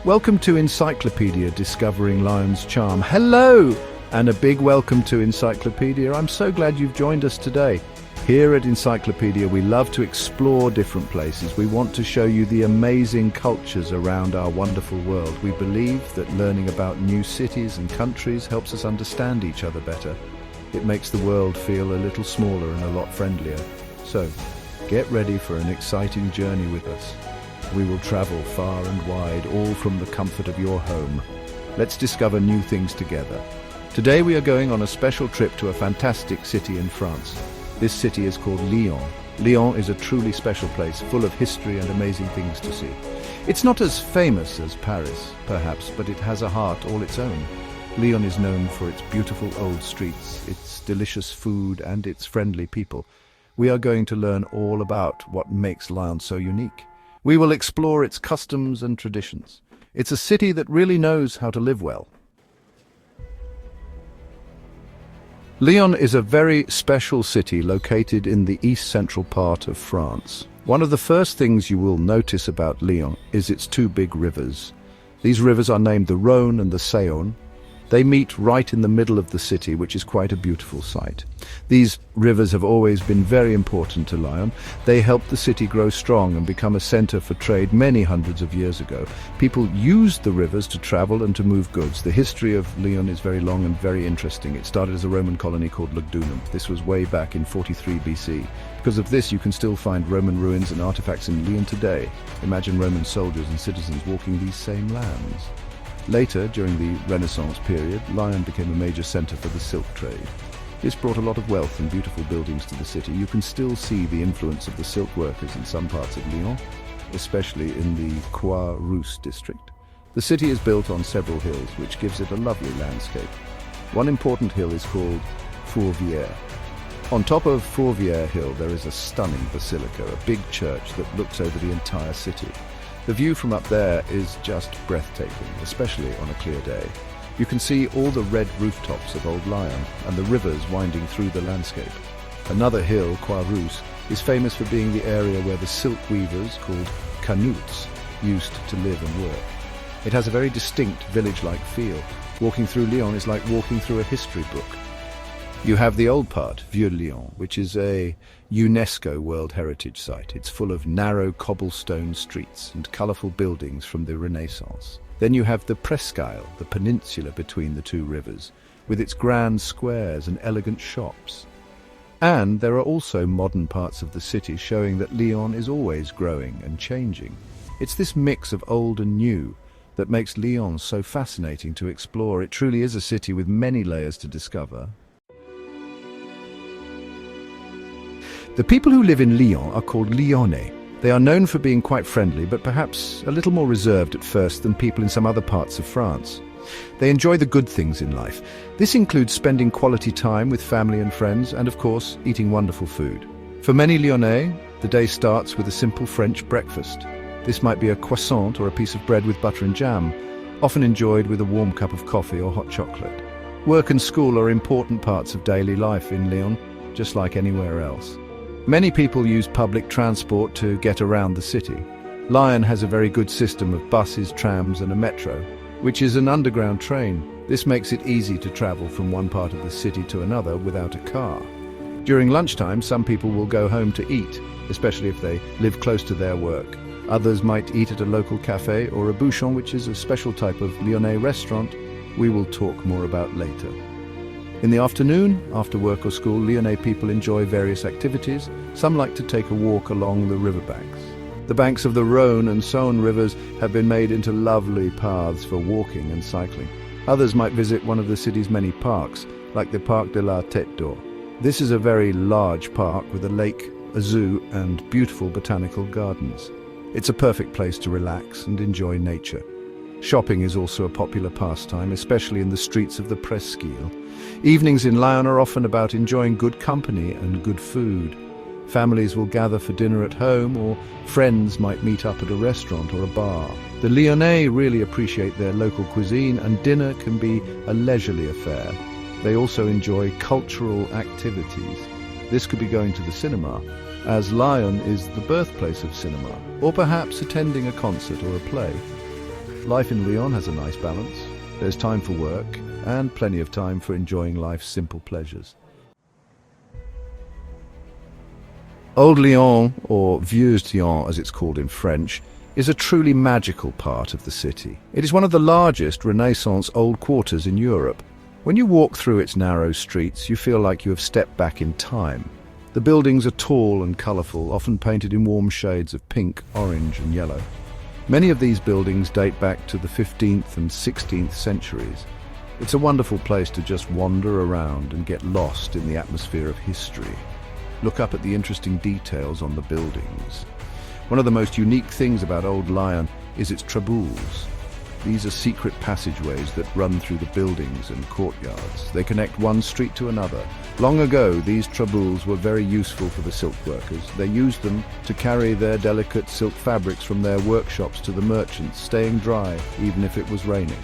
Welcome to Encyclopedia Discovering Lyon's Charm. Hello! And a big welcome to Encyclopedia. I'm so glad you've joined us today. Here at Encyclopedia, we love to explore different places. We want to show you the amazing cultures around our wonderful world. We believe that learning about new cities and countries helps us understand each other better. It makes the world feel a little smaller and a lot friendlier. So, get ready for an exciting journey with us. We will travel far and wide, all from the comfort of your home. Let's discover new things together. Today we are going on a special trip to a fantastic city in France. This city is called Lyon. Lyon is a truly special place, full of history and amazing things to see. It's not as famous as Paris, perhaps, but it has a heart all its own. Lyon is known for its beautiful old streets, its delicious food, and its friendly people. We are going to learn all about what makes Lyon so unique. We will explore its customs and traditions. It's a city that really knows how to live well. Lyon is a very special city located in the east-central part of France. One of the first things you will notice about Lyon is its two big rivers. These rivers are named the Rhône and the Saône. They meet right in the middle of the city, which is quite a beautiful sight. These rivers have always been very important to Lyon. They helped the city grow strong and become a center for trade many hundreds of years ago. People used the rivers to travel and to move goods. The history of Lyon is very long and very interesting. It started as a Roman colony called Lugdunum. This was way back in 43 BC. Because of this, you can still find Roman ruins and artifacts in Lyon today. Imagine Roman soldiers and citizens walking these same lands. Later, during the Renaissance period, Lyon became a major center for the silk trade. This brought a lot of wealth and beautiful buildings to the city. You can still see the influence of the silk workers in some parts of Lyon, especially in the Croix-Rousse district. The city is built on several hills, which gives it a lovely landscape. One important hill is called Fourvière. On top of Fourvière Hill, there is a stunning basilica, a big church that looks over the entire city. The view from up there is just breathtaking, especially on a clear day. You can see all the red rooftops of Old Lyon and the rivers winding through the landscape. Another hill, Croix-Rousse, is famous for being the area where the silk weavers, called canuts, used to live and work. It has a very distinct village-like feel. Walking through Lyon is like walking through a history book. You have the old part, Vieux-Lyon, which is a UNESCO World Heritage Site. It's full of narrow cobblestone streets and colourful buildings from the Renaissance. Then you have the Presqu'île, the peninsula between the two rivers, with its grand squares and elegant shops. And there are also modern parts of the city showing that Lyon is always growing and changing. It's this mix of old and new that makes Lyon so fascinating to explore. It truly is a city with many layers to discover. The people who live in Lyon are called Lyonnais. They are known for being quite friendly, but perhaps a little more reserved at first than people in some other parts of France. They enjoy the good things in life. This includes spending quality time with family and friends, and of course, eating wonderful food. For many Lyonnais, the day starts with a simple French breakfast. This might be a croissant or a piece of bread with butter and jam, often enjoyed with a warm cup of coffee or hot chocolate. Work and school are important parts of daily life in Lyon, just like anywhere else. Many people use public transport to get around the city. Lyon has a very good system of buses, trams and a metro, which is an underground train. This makes it easy to travel from one part of the city to another without a car. During lunchtime, some people will go home to eat, especially if they live close to their work. Others might eat at a local cafe or a bouchon, which is a special type of Lyonnais restaurant we will talk more about later. In the afternoon, after work or school, Lyonnais people enjoy various activities. Some like to take a walk along the riverbanks. The banks of the Rhône and Saône rivers have been made into lovely paths for walking and cycling. Others might visit one of the city's many parks, like the Parc de la Tête d'Or. This is a very large park with a lake, a zoo, and beautiful botanical gardens. It's a perfect place to relax and enjoy nature. Shopping is also a popular pastime, especially in the streets of the Presqu'île. Evenings in Lyon are often about enjoying good company and good food. Families will gather for dinner at home, or friends might meet up at a restaurant or a bar. The Lyonnais really appreciate their local cuisine, and dinner can be a leisurely affair. They also enjoy cultural activities. This could be going to the cinema, as Lyon is the birthplace of cinema, or perhaps attending a concert or a play. Life in Lyon has a nice balance. There's time for work and plenty of time for enjoying life's simple pleasures. Old Lyon, or Vieux Lyon as it's called in French, is a truly magical part of the city. It is one of the largest Renaissance old quarters in Europe. When you walk through its narrow streets, you feel like you have stepped back in time. The buildings are tall and colourful, often painted in warm shades of pink, orange and yellow. Many of these buildings date back to the 15th and 16th centuries. It's a wonderful place to just wander around and get lost in the atmosphere of history. Look up at the interesting details on the buildings. One of the most unique things about Old Lyon is its traboules. These are secret passageways that run through the buildings and courtyards. They connect one street to another. Long ago, these traboules were very useful for the silk workers. They used them to carry their delicate silk fabrics from their workshops to the merchants, staying dry even if it was raining.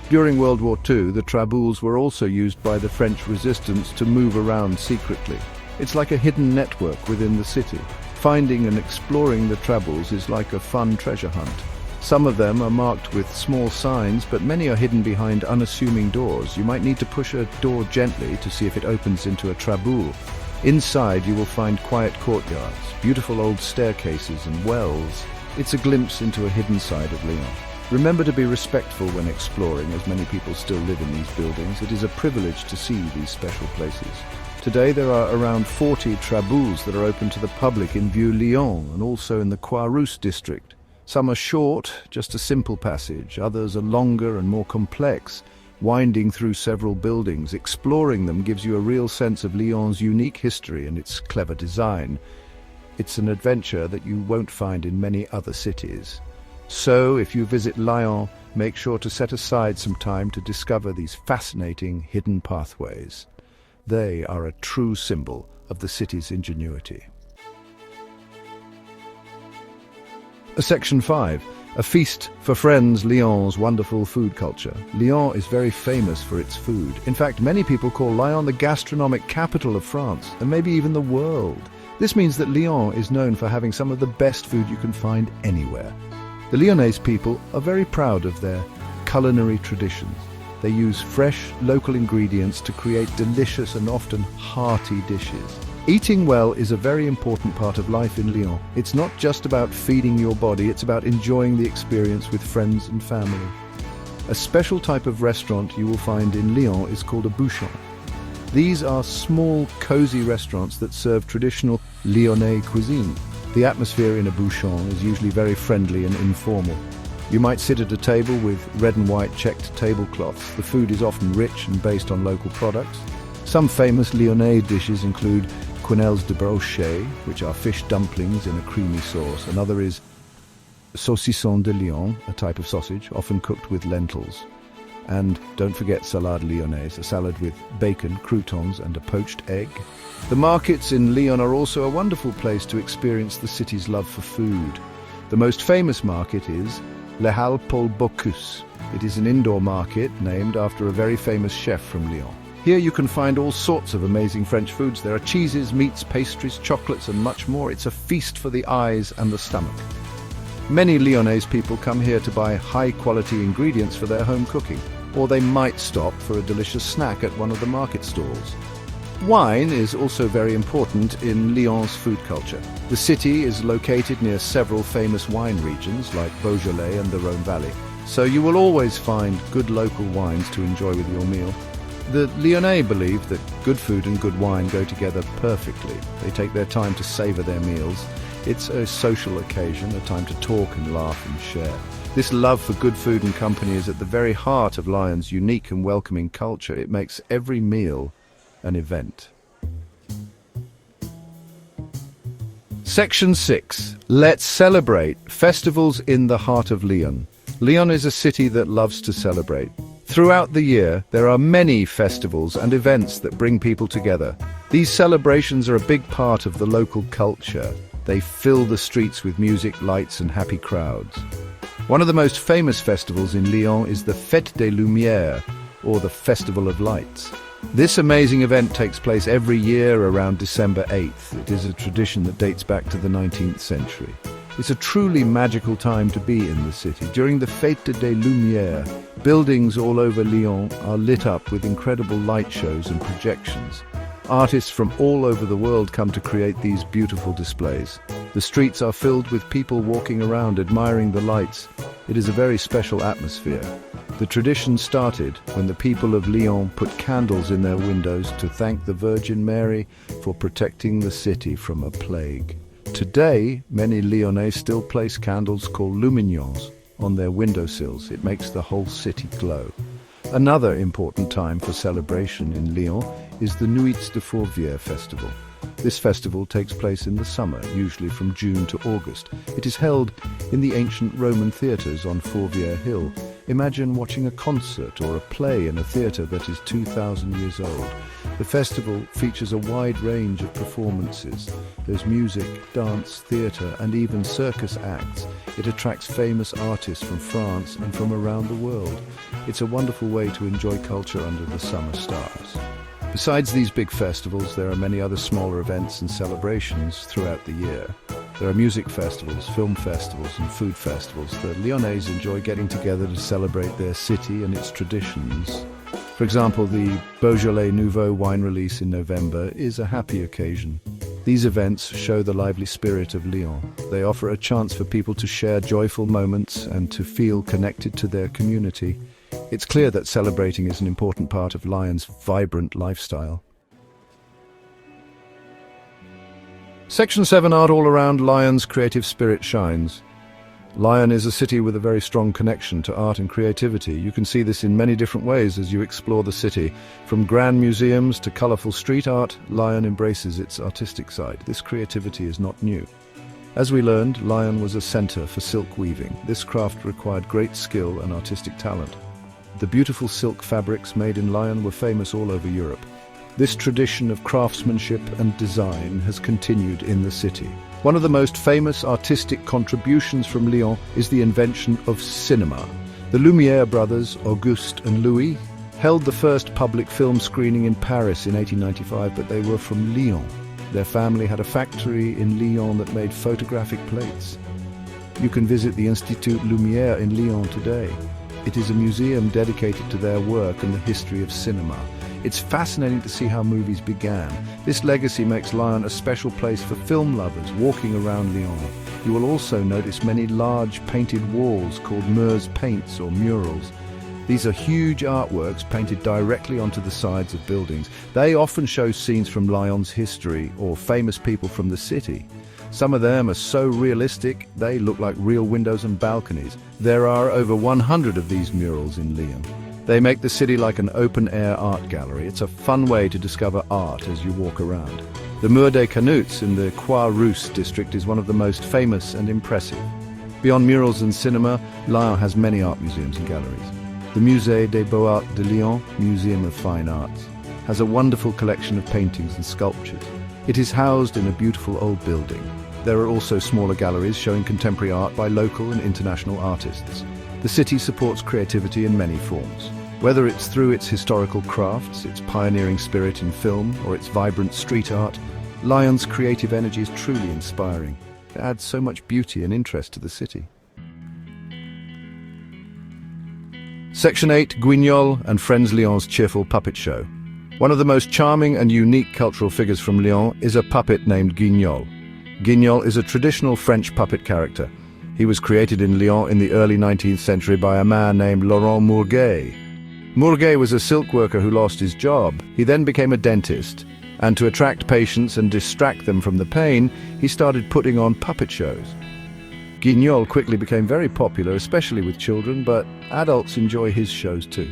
During World War II, the traboules were also used by the French resistance to move around secretly. It's like a hidden network within the city. Finding and exploring the traboules is like a fun treasure hunt. Some of them are marked with small signs, but many are hidden behind unassuming doors. You might need to push a door gently to see if it opens into a traboule. Inside you will find quiet courtyards, beautiful old staircases and wells. It's a glimpse into a hidden side of Lyon. Remember to be respectful when exploring, as many people still live in these buildings. It is a privilege to see these special places. Today there are around 40 traboules that are open to the public in Vieux Lyon and also in the Croix-Rousse district. Some are short, just a simple passage. Others are longer and more complex, winding through several buildings. Exploring them gives you a real sense of Lyon's unique history and its clever design. It's an adventure that you won't find in many other cities. So, if you visit Lyon, make sure to set aside some time to discover these fascinating hidden pathways. They are a true symbol of the city's ingenuity. Section 5. A feast for friends, Lyon's wonderful food culture. Lyon is very famous for its food. In fact, many people call Lyon the gastronomic capital of France, and maybe even the world. This means that Lyon is known for having some of the best food you can find anywhere. The Lyonnese people are very proud of their culinary traditions. They use fresh, local ingredients to create delicious and often hearty dishes. Eating well is a very important part of life in Lyon. It's not just about feeding your body, it's about enjoying the experience with friends and family. A special type of restaurant you will find in Lyon is called a bouchon. These are small, cozy restaurants that serve traditional Lyonnais cuisine. The atmosphere in a bouchon is usually very friendly and informal. You might sit at a table with red and white checked tablecloths. The food is often rich and based on local products. Some famous Lyonnais dishes include quenelles de brochet, which are fish dumplings in a creamy sauce. Another is saucisson de Lyon, a type of sausage, often cooked with lentils. And don't forget salade lyonnaise, a salad with bacon, croutons and a poached egg. The markets in Lyon are also a wonderful place to experience the city's love for food. The most famous market is Les Halles Paul Bocuse. It is an indoor market named after a very famous chef from Lyon. Here you can find all sorts of amazing French foods. There are cheeses, meats, pastries, chocolates and much more. It's a feast for the eyes and the stomach. Many Lyonnese people come here to buy high-quality ingredients for their home cooking, or they might stop for a delicious snack at one of the market stalls. Wine is also very important in Lyon's food culture. The city is located near several famous wine regions like Beaujolais and the Rhone Valley, so you will always find good local wines to enjoy with your meal. The Lyonnais believe that good food and good wine go together perfectly. They take their time to savor their meals. It's a social occasion, a time to talk and laugh and share. This love for good food and company is at the very heart of Lyon's unique and welcoming culture. It makes every meal an event. Section 6. Let's celebrate. Festivals in the heart of Lyon. Lyon is a city that loves to celebrate. Throughout the year, there are many festivals and events that bring people together. These celebrations are a big part of the local culture. They fill the streets with music, lights and happy crowds. One of the most famous festivals in Lyon is the Fête des Lumières, or the Festival of Lights. This amazing event takes place every year around December 8th. It is a tradition that dates back to the 19th century. It's a truly magical time to be in the city. During the Fête des Lumières, buildings all over Lyon are lit up with incredible light shows and projections. Artists from all over the world come to create these beautiful displays. The streets are filled with people walking around admiring the lights. It is a very special atmosphere. The tradition started when the people of Lyon put candles in their windows to thank the Virgin Mary for protecting the city from a plague. Today, many Lyonnais still place candles called lumignons on their windowsills. It makes the whole city glow. Another important time for celebration in Lyon is the Nuits de Fourvière festival. This festival takes place in the summer, usually from June to August. It is held in the ancient Roman theatres on Fourvière Hill. Imagine watching a concert or a play in a theatre that is 2,000 years old. The festival features a wide range of performances. There's music, dance, theatre, and even circus acts. It attracts famous artists from France and from around the world. It's a wonderful way to enjoy culture under the summer stars. Besides these big festivals, there are many other smaller events and celebrations throughout the year. There are music festivals, film festivals, and food festivals. The Lyonnais enjoy getting together to celebrate their city and its traditions. For example, the Beaujolais Nouveau wine release in November is a happy occasion. These events show the lively spirit of Lyon. They offer a chance for people to share joyful moments and to feel connected to their community. It's clear that celebrating is an important part of Lyon's vibrant lifestyle. Section 7 Art. All around Lyon's creative spirit shines. Lyon is a city with a very strong connection to art and creativity. You can see this in many different ways as you explore the city. From grand museums to colourful street art, Lyon embraces its artistic side. This creativity is not new. As we learned, Lyon was a centre for silk weaving. This craft required great skill and artistic talent. The beautiful silk fabrics made in Lyon were famous all over Europe. This tradition of craftsmanship and design has continued in the city. One of the most famous artistic contributions from Lyon is the invention of cinema. The Lumière brothers, Auguste and Louis, held the first public film screening in Paris in 1895, but they were from Lyon. Their family had a factory in Lyon that made photographic plates. You can visit the Institut Lumière in Lyon today. It is a museum dedicated to their work and the history of cinema. It's fascinating to see how movies began. This legacy makes Lyon a special place for film lovers walking around Lyon. You will also notice many large painted walls called murs paints or murals. These are huge artworks painted directly onto the sides of buildings. They often show scenes from Lyon's history or famous people from the city. Some of them are so realistic, they look like real windows and balconies. There are over 100 of these murals in Lyon. They make the city like an open-air art gallery. It's a fun way to discover art as you walk around. The Mur des Canuts in the Croix-Rousse district is one of the most famous and impressive. Beyond murals and cinema, Lyon has many art museums and galleries. The Musée des Beaux-Arts de Lyon, Museum of Fine Arts, has a wonderful collection of paintings and sculptures. It is housed in a beautiful old building. There are also smaller galleries showing contemporary art by local and international artists. The city supports creativity in many forms. Whether it's through its historical crafts, its pioneering spirit in film, or its vibrant street art, Lyon's creative energy is truly inspiring. It adds so much beauty and interest to the city. Section 8, Guignol and Friends Lyon's cheerful puppet show. One of the most charming and unique cultural figures from Lyon is a puppet named Guignol. Guignol is a traditional French puppet character. He was created in Lyon in the early 19th century by a man named Laurent Mourguet. Mourguet was a silk worker who lost his job. He then became a dentist, and to attract patients and distract them from the pain, he started putting on puppet shows. Guignol quickly became very popular, especially with children, but adults enjoy his shows too.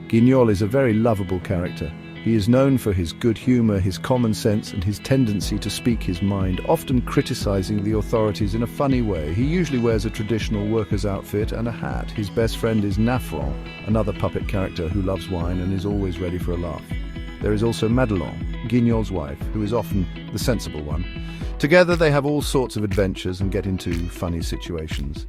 Guignol is a very lovable character. He is known for his good humor, his common sense, and his tendency to speak his mind, often criticizing the authorities in a funny way. He usually wears a traditional worker's outfit and a hat. His best friend is Nafron, another puppet character who loves wine and is always ready for a laugh. There is also Madelon, Guignol's wife, who is often the sensible one. Together they have all sorts of adventures and get into funny situations.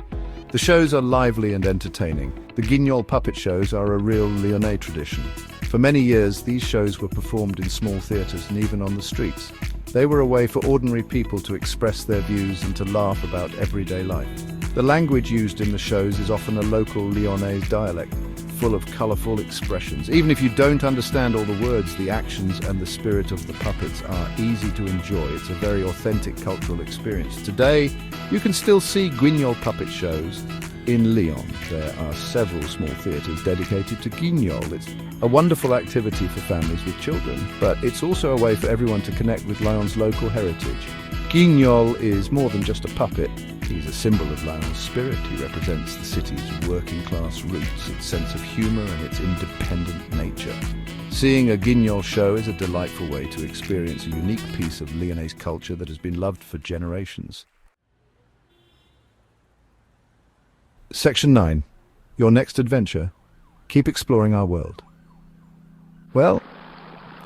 The shows are lively and entertaining. The Guignol puppet shows are a real Lyonnais tradition. For many years, these shows were performed in small theatres and even on the streets. They were a way for ordinary people to express their views and to laugh about everyday life. The language used in the shows is often a local Lyonnese dialect, full of colourful expressions. Even if you don't understand all the words, the actions and the spirit of the puppets are easy to enjoy. It's a very authentic cultural experience. Today, you can still see Guignol puppet shows in Lyon. There are several small theatres dedicated to Guignol. It's a wonderful activity for families with children, but it's also a way for everyone to connect with Lyon's local heritage. Guignol is more than just a puppet. He's a symbol of Lyon's spirit. He represents the city's working-class roots, its sense of humour and its independent nature. Seeing a Guignol show is a delightful way to experience a unique piece of Lyonnese culture that has been loved for generations. Section 9. Your next adventure. Keep exploring our world. Well,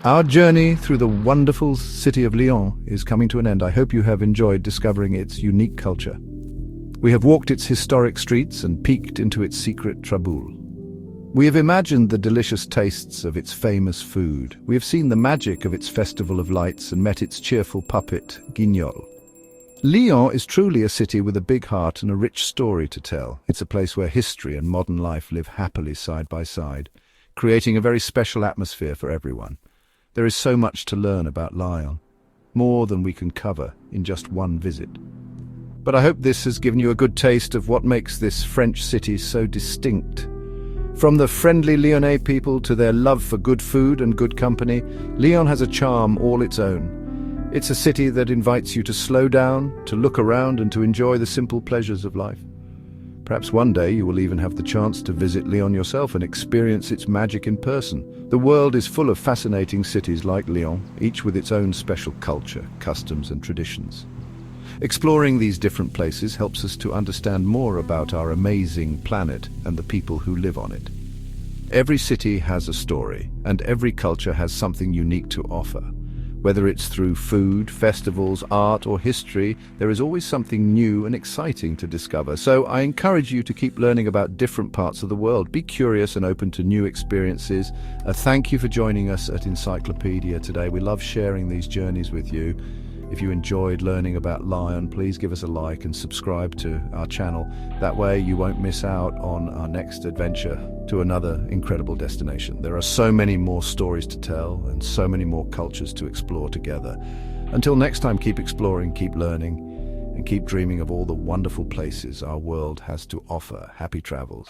our journey through the wonderful city of Lyon is coming to an end. I hope you have enjoyed discovering its unique culture. We have walked its historic streets and peeked into its secret traboules. We have imagined the delicious tastes of its famous food. We have seen the magic of its festival of lights and met its cheerful puppet, Guignol. Lyon is truly a city with a big heart and a rich story to tell. It's a place where history and modern life live happily side by side, creating a very special atmosphere for everyone. There is so much to learn about Lyon, more than we can cover in just one visit. But I hope this has given you a good taste of what makes this French city so distinct. From the friendly Lyonnais people to their love for good food and good company, Lyon has a charm all its own. It's a city that invites you to slow down, to look around and to enjoy the simple pleasures of life. Perhaps one day you will even have the chance to visit Lyon yourself and experience its magic in person. The world is full of fascinating cities like Lyon, each with its own special culture, customs and traditions. Exploring these different places helps us to understand more about our amazing planet and the people who live on it. Every city has a story, and every culture has something unique to offer. Whether it's through food, festivals, art or history, there is always something new and exciting to discover. So I encourage you to keep learning about different parts of the world. Be curious and open to new experiences. Thank you for joining us at Encyclopedia today. We love sharing these journeys with you. If you enjoyed learning about Lyon, please give us a like and subscribe to our channel. That way you won't miss out on our next adventure to another incredible destination. There are so many more stories to tell and so many more cultures to explore together. Until next time, keep exploring, keep learning, and keep dreaming of all the wonderful places our world has to offer. Happy travels.